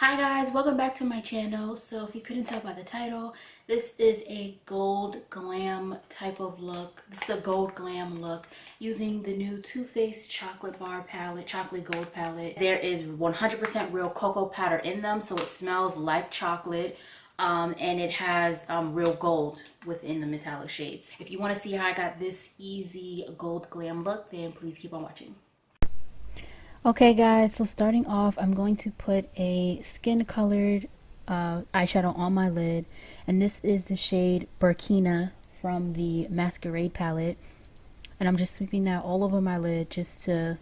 Hi guys, welcome back to my channel. So if you couldn't tell by the title, this is a gold glam type of look. This is a gold glam look using the new Too Faced chocolate bar palette, chocolate gold palette. There is 100% real cocoa powder in them, so it smells like chocolate. And it has real gold within the metallic shades. If you want to see how I got this easy gold glam look, then please keep on watching. Okay guys, so starting off, I'm going to put a skin colored eyeshadow on my lid, and this is the shade Burkina from the Masquerade palette, and I'm just sweeping that all over my lid just to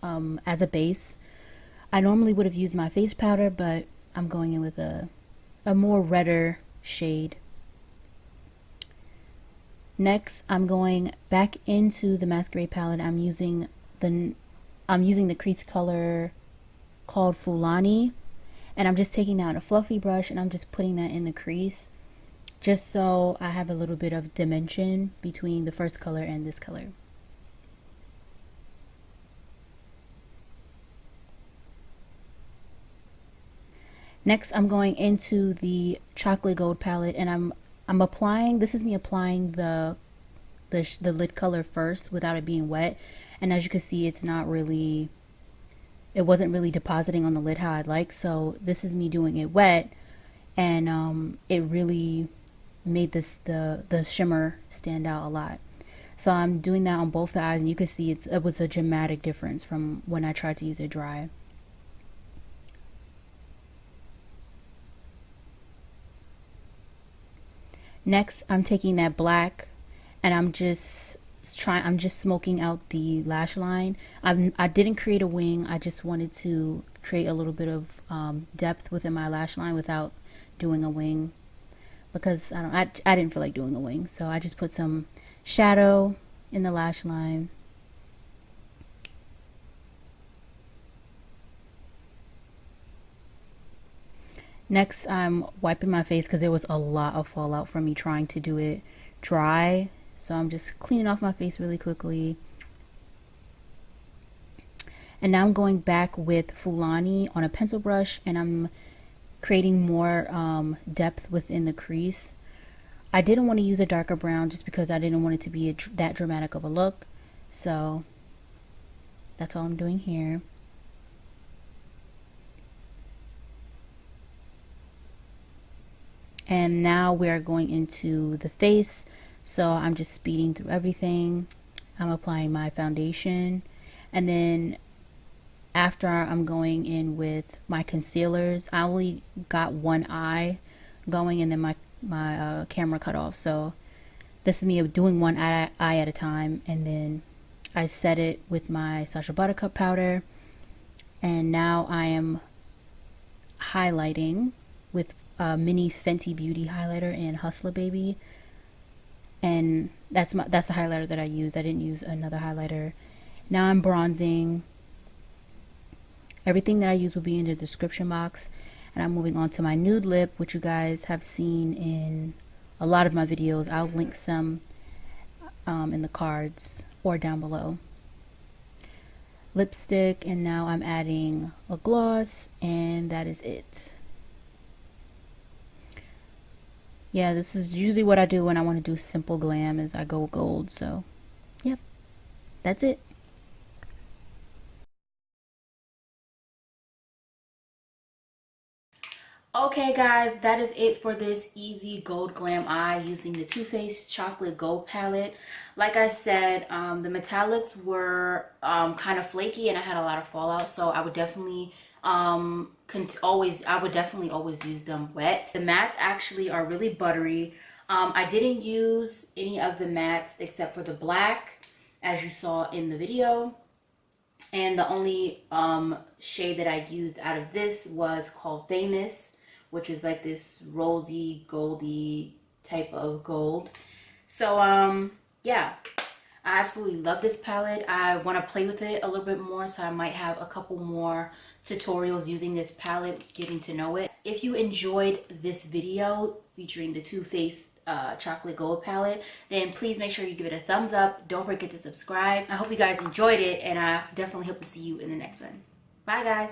as a base. I normally would have used my face powder, but I'm going in with a more redder shade. Next, I'm going back into the Masquerade palette. I'm using the crease color called Fulani, and I'm just taking that on a fluffy brush and I'm just putting that in the crease just so I have a little bit of dimension between the first color and this color. Next, I'm going into the chocolate gold palette, and I'm applying, this is me applying the lid color first without it being wet, and as you can see, it wasn't really depositing on the lid how I'd like, so this is me doing it wet, and it really made the shimmer stand out a lot. So I'm doing that on both the eyes, and you can see it was a dramatic difference from when I tried to use it dry. Next, I'm taking that black and I'm just smoking out the lash line. I didn't create a wing. I just wanted to create a little bit of depth within my lash line without doing a wing, because I didn't feel like doing a wing, so I just put some shadow in the lash line. Next, I'm wiping my face because there was a lot of fallout from me trying to do it dry. So I'm just cleaning off my face really quickly. And now I'm going back with Fulani on a pencil brush, and I'm creating more depth within the crease. I didn't want to use a darker brown just because I didn't want it to be that dramatic of a look. So that's all I'm doing here. And now we are going into the face, so I'm just speeding through everything. I'm applying my foundation, and then after I'm going in with my concealers. I only got one eye going, and then my camera cut off, so this is me doing one eye at a time, and then I set it with my Sacha Buttercup powder, and now I am highlighting with mini Fenty Beauty highlighter and Hustler Baby, and that's the highlighter that I used. I didn't use another highlighter. Now I'm bronzing. Everything that I use will be in the description box, and I'm moving on to my nude lip, which you guys have seen in a lot of my videos. I'll link some in the cards or down below. Lipstick, and now I'm adding a gloss, and that is it. Yeah, this is usually what I do when I want to do simple glam, is I go gold. So yep, that's it. Okay guys, that is it for this easy gold glam eye using the Too Faced chocolate gold palette. Like I said, the metallics were kind of flaky, and I had a lot of fallout, so I would definitely always use them wet. The mattes actually are really buttery. I didn't use any of the mattes except for the black, as you saw in the video, and the only shade that I used out of this was called Famous, which is like this rosy goldy type of gold. So yeah, I absolutely love this palette. I want to play with it a little bit more, so I might have a couple more tutorials using this palette, getting to know it. If you enjoyed this video featuring the Too Faced chocolate gold palette, then please make sure you give it a thumbs up. Don't forget to subscribe. I hope you guys enjoyed it, and I definitely hope to see you in the next one. Bye guys.